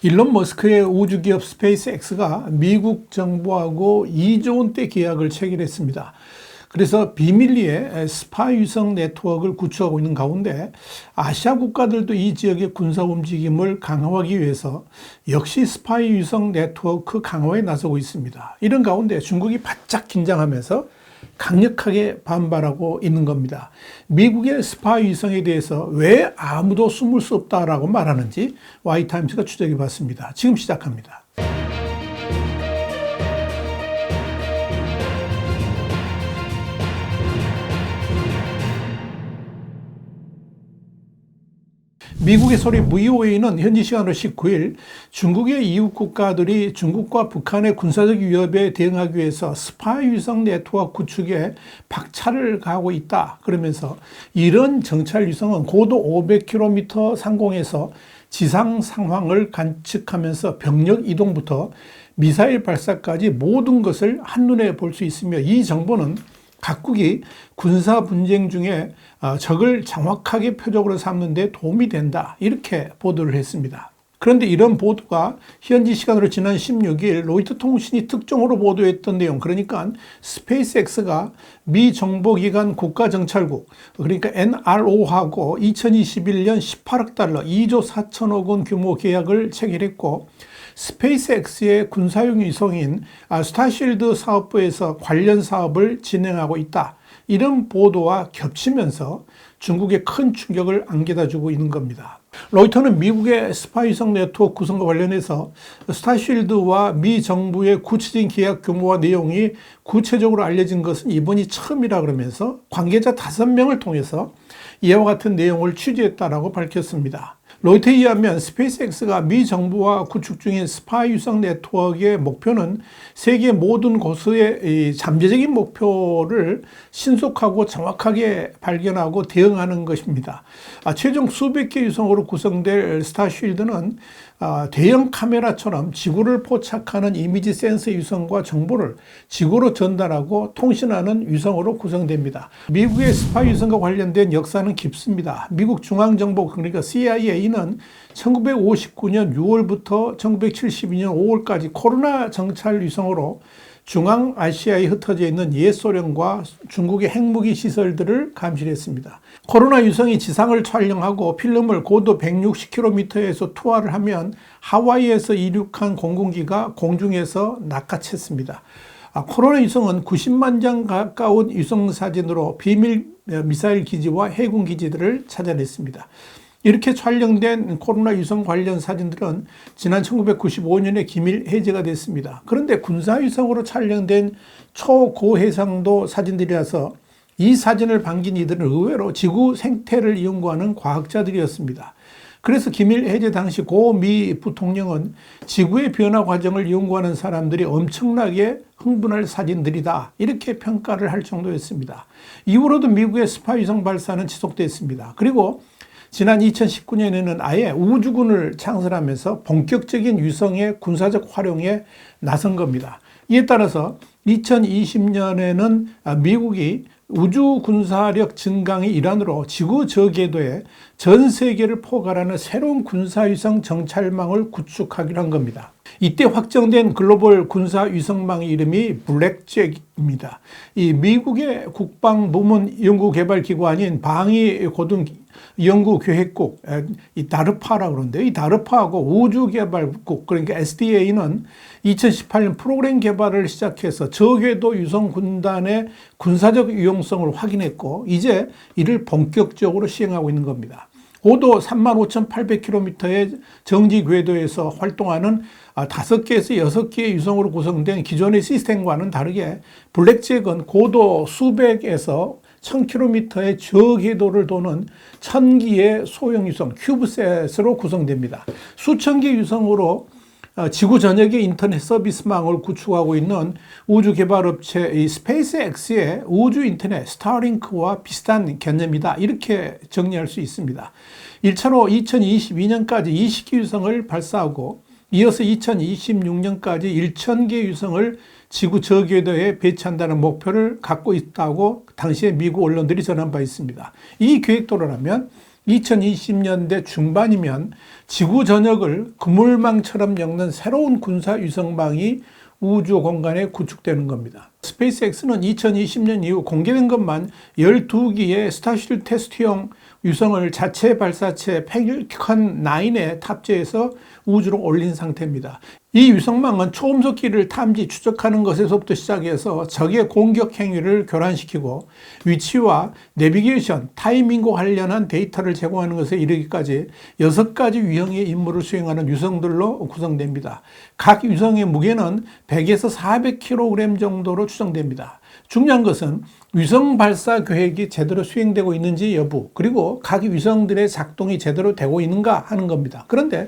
일론 머스크의 우주기업 스페이스X가 미국 정부하고 2조 원대 계약을 체결했습니다. 그래서 비밀리에 스파이 위성 네트워크를 구축하고 있는 가운데 아시아 국가들도 이 지역의 군사 움직임을 강화하기 위해서 역시 스파이 위성 네트워크 강화에 나서고 있습니다. 이런 가운데 중국이 바짝 긴장하면서 강력하게 반발하고 있는 겁니다. 미국의 스파이 위성에 대해서 왜 아무도 숨을 수 없다라고 말하는지 와이타임스가 추적해 봤습니다. 지금 시작합니다. 미국의 소리 VOA는 현지 시간으로 19일 중국의 이웃 국가들이 중국과 북한의 군사적 위협에 대응하기 위해서 스파이 위성 네트워크 구축에 박차를 가하고 있다. 그러면서 이런 정찰 위성은 고도 500km 상공에서 지상 상황을 관측하면서 병력 이동부터 미사일 발사까지 모든 것을 한눈에 볼 수 있으며 이 정보는 각국이 군사 분쟁 중에 적을 정확하게 표적으로 삼는 데 도움이 된다. 이렇게 보도를 했습니다. 그런데 이런 보도가 현지 시간으로 지난 16일 로이터 통신이 특종으로 보도했던 내용, 그러니까 스페이스X가 미 정보기관 국가정찰국, 그러니까 NRO하고 2021년 18억 달러, 2조 4천억 원 규모 계약을 체결했고 스페이스X의 군사용 위성인 스타쉴드 사업부에서 관련 사업을 진행하고 있다. 이런 보도와 겹치면서 중국에 큰 충격을 안겨다 주고 있는 겁니다. 로이터는 미국의 스파이 위성 네트워크 구성과 관련해서 스타쉴드와 미 정부의 구체적인 계약 규모와 내용이 구체적으로 알려진 것은 이번이 처음이라 그러면서 관계자 5명을 통해서 이와 같은 내용을 취재했다라고 밝혔습니다. 로이터에 의하면 스페이스X가 미 정부와 구축 중인 스파이 위성 네트워크의 목표는 세계 모든 곳의 잠재적인 목표를 신속하고 정확하게 발견하고 대응하는 것입니다. 최종 수백 개 위성으로 구성될 스타쉴드는 대형 카메라처럼 지구를 포착하는 이미지 센서 위성과 정보를 지구로 전달하고 통신하는 위성으로 구성됩니다. 미국의 스파이 위성과 관련된 역사는 깊습니다. 미국 중앙정보, 그러니까 CIA는 1959년 6월부터 1972년 5월까지 코로나 정찰 위성으로 중앙아시아에 흩어져 있는 옛소련과 중국의 핵무기 시설들을 감시했습니다. 코로나 위성이 지상을 촬영하고 필름을 고도 160km에서 투하를 하면 하와이에서 이륙한 공군기가 공중에서 낚아챘습니다. 코로나 위성은 90만 장 가까운 위성 사진으로 비밀 미사일 기지와 해군 기지들을 찾아냈습니다. 이렇게 촬영된 코로나 위성 관련 사진들은 지난 1995년에 기밀 해제가 됐습니다. 그런데 군사위성으로 촬영된 초고해상도 사진들이라서 이 사진을 반긴 이들은 의외로 지구 생태를 연구하는 과학자들이었습니다. 그래서 기밀 해제 당시 고 미 부통령은 지구의 변화 과정을 연구하는 사람들이 엄청나게 흥분할 사진들이다, 이렇게 평가를 할 정도였습니다. 이후로도 미국의 스파이 위성 발사는 지속됐습니다. 그리고 지난 2019년에는 아예 우주군을 창설하면서 본격적인 위성의 군사적 활용에 나선 겁니다. 이에 따라서 2020년에는 미국이 우주 군사력 증강의 일환으로 지구 저궤도에 전 세계를 포괄하는 새로운 군사위성 정찰망을 구축하기로 한 겁니다. 이때 확정된 글로벌 군사위성망의 이름이 블랙잭입니다. 이 미국의 국방부문 연구개발기관인 방위고등연구계획국, 이 다르파라고 그러는데, 이 다르파하고 우주개발국, 그러니까 SDA는 2018년 프로그램 개발을 시작해서 저궤도 위성 군단의 군사적 유용성을 확인했고 이제 이를 본격적으로 시행하고 있는 겁니다. 고도 35,800km의 정지 궤도에서 활동하는 5개에서 6개의 위성으로 구성된 기존의 시스템과는 다르게 블랙잭은 고도 수백에서 1000km의 저궤도를 도는 1000기의 소형 위성 큐브셋으로 구성됩니다. 수천 개 위성으로 지구 전역의 인터넷 서비스망을 구축하고 있는 우주개발업체 이 스페이스X의 우주 인터넷 스타링크와 비슷한 개념이다, 이렇게 정리할 수 있습니다. 1차로 2022년까지 20기 위성을 발사하고 이어서 2026년까지 1000개 위성을 지구 저궤도에 배치한다는 목표를 갖고 있다고 당시에 미국 언론들이 전한 바 있습니다. 이 계획대로라면 2020년대 중반이면 지구 전역을 그물망처럼 엮는 새로운 군사 위성망이 우주 공간에 구축되는 겁니다. 스페이스X는 2020년 이후 공개된 것만 12기의 스타쉽 테스트용 위성을 자체 발사체 펠컨 9에 탑재해서 우주로 올린 상태입니다. 이 위성망은 초음속기를 탐지, 추적하는 것에서부터 시작해서 적의 공격 행위를 교란시키고 위치와 내비게이션, 타이밍과 관련한 데이터를 제공하는 것에 이르기까지 6가지 유형의 임무를 수행하는 위성들로 구성됩니다. 각 위성의 무게는 100에서 400kg 정도로 추정됩니다. 중요한 것은 위성 발사 계획이 제대로 수행되고 있는지 여부, 그리고 각 위성들의 작동이 제대로 되고 있는가 하는 겁니다. 그런데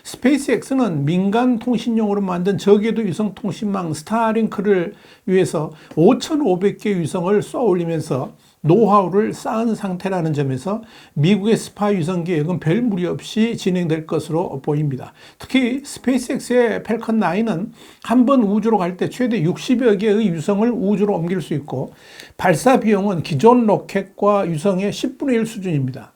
스페이스X는 민간 통신용으로 만든 저궤도 위성 통신망 스타링크를 위해서 5,500개 위성을 쏘아 올리면서 노하우를 쌓은 상태라는 점에서 미국의 스파이 위성 계획은 별 무리 없이 진행될 것으로 보입니다. 특히 스페이스X의 펠컨 9은 한 번 우주로 갈 때 최대 60여 개의 위성을 우주로 옮길 수 있고 발사 비용은 기존 로켓과 위성의 10분의 1 수준입니다.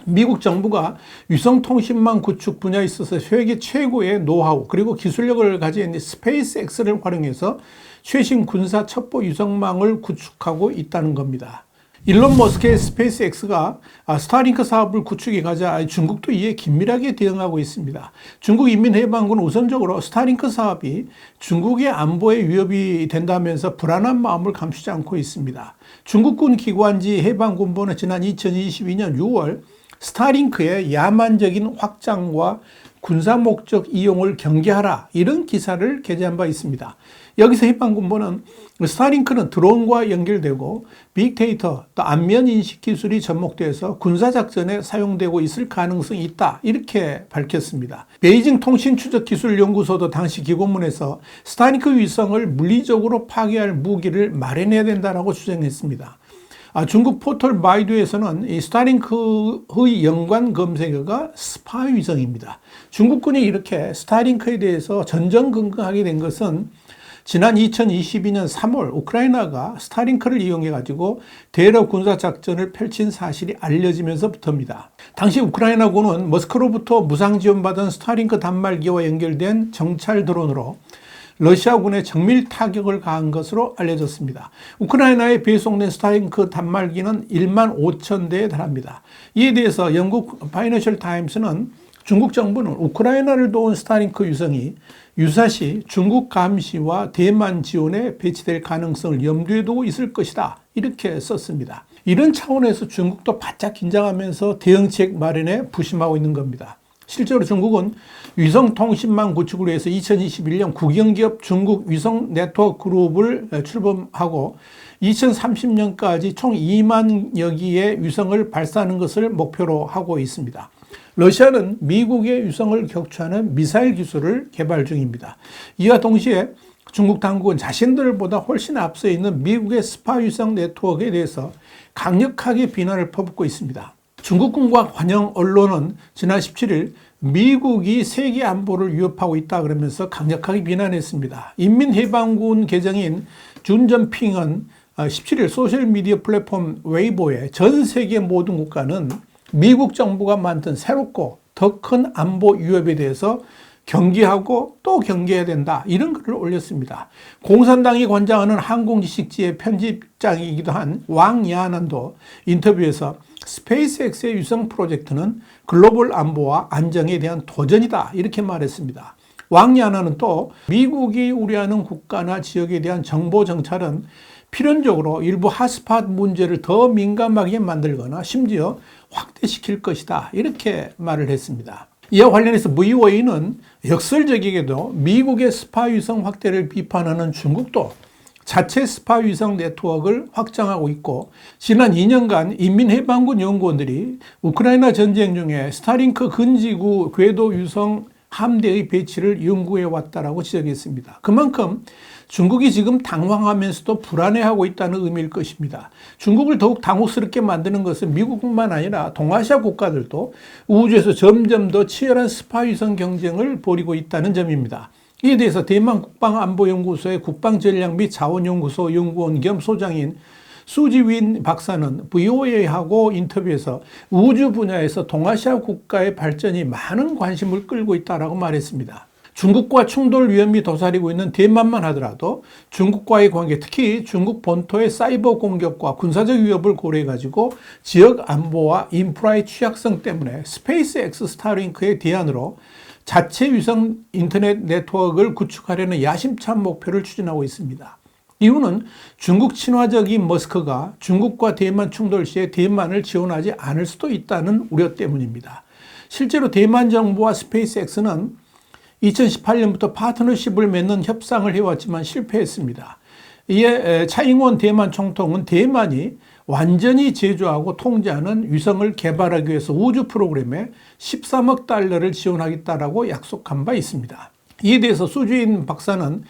미국 정부가 위성통신망 구축 분야에 있어서 세계 최고의 노하우 그리고 기술력을 가진 스페이스X를 활용해서 최신 군사 첩보 위성망을 구축하고 있다는 겁니다. 일론 머스크의 스페이스X가 스타링크 사업을 구축해 가자 중국도 이에 긴밀하게 대응하고 있습니다. 중국 인민해방군은 우선적으로 스타링크 사업이 중국의 안보에 위협이 된다면서 불안한 마음을 감추지 않고 있습니다. 중국군 기관지 해방군보는 지난 2022년 6월 스타링크의 야만적인 확장과 군사 목적 이용을 경계하라 이런 기사를 게재한 바 있습니다. 여기서 해방군보는 스타링크는 드론과 연결되고 빅데이터 또 안면 인식 기술이 접목돼서 군사작전에 사용되고 있을 가능성이 있다 이렇게 밝혔습니다. 베이징 통신추적기술연구소도 당시 기고문에서 스타링크 위성을 물리적으로 파괴할 무기를 마련해야 된다고 주장했습니다. 중국 포털 바이두에서는 이 스타링크의 연관 검색어가 스파이 위성입니다. 중국군이 이렇게 스타링크에 대해서 전전긍긍하게 된 것은 지난 2022년 3월 우크라이나가 스타링크를 이용해 가지고 대러 군사 작전을 펼친 사실이 알려지면서부터입니다. 당시 우크라이나군은 모스크로부터 무상 지원받은 스타링크 단말기와 연결된 정찰 드론으로 러시아군의 정밀 타격을 가한 것으로 알려졌습니다. 우크라이나에 배송된 스타링크 단말기는 1만 5천 대에 달합니다. 이에 대해서 영국 파이낸셜 타임스는 중국 정부는 우크라이나를 도운 스타링크 위성이 유사시 중국 감시와 대만 지원에 배치될 가능성을 염두에 두고 있을 것이다 이렇게 썼습니다. 이런 차원에서 중국도 바짝 긴장하면서 대응책 마련에 부심하고 있는 겁니다. 실제로 중국은 위성통신망 구축을 위해서 2021년 국영기업 중국 위성 네트워크 그룹을 출범하고 2030년까지 총 2만여 기의 위성을 발사하는 것을 목표로 하고 있습니다. 러시아는 미국의 위성을 격추하는 미사일 기술을 개발 중입니다. 이와 동시에 중국 당국은 자신들보다 훨씬 앞서 있는 미국의 스파 위성 네트워크에 대해서 강력하게 비난을 퍼붓고 있습니다. 중국군과 관영 언론은 지난 17일 미국이 세계 안보를 위협하고 있다 그러면서 강력하게 비난했습니다. 인민해방군 계정인 준점핑은 17일 소셜미디어 플랫폼 웨이보에 전 세계 모든 국가는 미국 정부가 만든 새롭고 더 큰 안보 위협에 대해서 경계하고 또 경계해야 된다 이런 글을 올렸습니다. 공산당이 권장하는 항공지식지의 편집장이기도 한 왕야난도 인터뷰에서 스페이스X의 위성 프로젝트는 글로벌 안보와 안정에 대한 도전이다 이렇게 말했습니다. 왕야나는 또 미국이 우려하는 국가나 지역에 대한 정보 정찰은 필연적으로 일부 핫스팟 문제를 더 민감하게 만들거나 심지어 확대시킬 것이다 이렇게 말을 했습니다. 이와 관련해서 VOA는 역설적이게도 미국의 스파 위성 확대를 비판하는 중국도 자체 스파 위성 네트워크를 확장하고 있고 지난 2년간 인민해방군 연구원들이 우크라이나 전쟁 중에 스타링크 근지구 궤도 위성 함대의 배치를 연구해 왔다라고 지적했습니다. 그만큼 중국이 지금 당황하면서도 불안해하고 있다는 의미일 것입니다. 중국을 더욱 당혹스럽게 만드는 것은 미국뿐만 아니라 동아시아 국가들도 우주에서 점점 더 치열한 스파 위성 경쟁을 벌이고 있다는 점입니다. 이에 대해서 대만 국방안보연구소의 국방전략 및 자원연구소 연구원 겸 소장인 수지 윈 박사는 VOA하고 인터뷰에서 우주 분야에서 동아시아 국가의 발전이 많은 관심을 끌고 있다고 말했습니다. 중국과 충돌 위험이 도사리고 있는 대만만 하더라도 중국과의 관계, 특히 중국 본토의 사이버 공격과 군사적 위협을 고려해가지고 지역 안보와 인프라의 취약성 때문에 스페이스X 스타링크의 대안으로 자체 위성 인터넷 네트워크를 구축하려는 야심찬 목표를 추진하고 있습니다. 이유는 중국 친화적인 머스크가 중국과 대만 충돌 시에 대만을 지원하지 않을 수도 있다는 우려 때문입니다. 실제로 대만 정부와 스페이스X는 2018년부터 파트너십을 맺는 협상을 해왔지만 실패했습니다. 이에 차잉원 대만 총통은 대만이 완전히 제조하고 통제하는 위성을 개발하기 위해서 우주 프로그램에 13억 달러를 지원하겠다라고 약속한 바 있습니다. 이에 대해서 수주인 박사는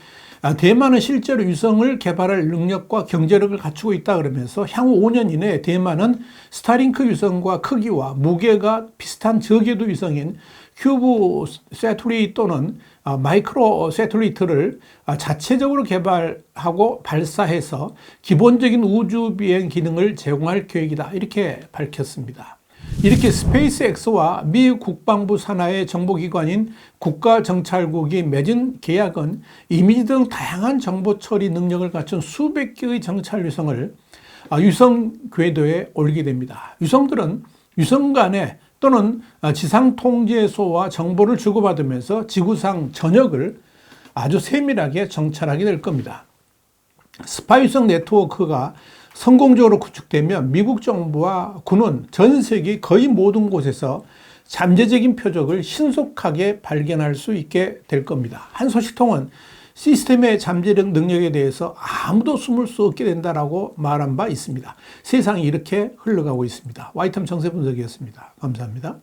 대만은 실제로 위성을 개발할 능력과 경제력을 갖추고 있다 그러면서 향후 5년 이내에 대만은 스타링크 위성과 크기와 무게가 비슷한 저궤도 위성인 큐브 세트리 또는 마이크로 세트리트를 자체적으로 개발하고 발사해서 기본적인 우주 비행 기능을 제공할 계획이다, 이렇게 밝혔습니다. 이렇게 스페이스X와 미 국방부 산하의 정보기관인 국가정찰국이 맺은 계약은 이미지 등 다양한 정보 처리 능력을 갖춘 수백 개의 정찰 위성을 위성 궤도에 올리게 됩니다. 위성들은 위성 간에 또는 지상 통제소와 정보를 주고받으면서 지구상 전역을 아주 세밀하게 정찰하게 될 겁니다. 스파이위성 네트워크가 성공적으로 구축되면 미국 정부와 군은 전 세계 거의 모든 곳에서 잠재적인 표적을 신속하게 발견할 수 있게 될 겁니다. 한 소식통은 시스템의 잠재력 능력에 대해서 아무도 숨을 수 없게 된다라고 말한 바 있습니다. 세상이 이렇게 흘러가고 있습니다. 와이텀 정세 분석이었습니다. 감사합니다.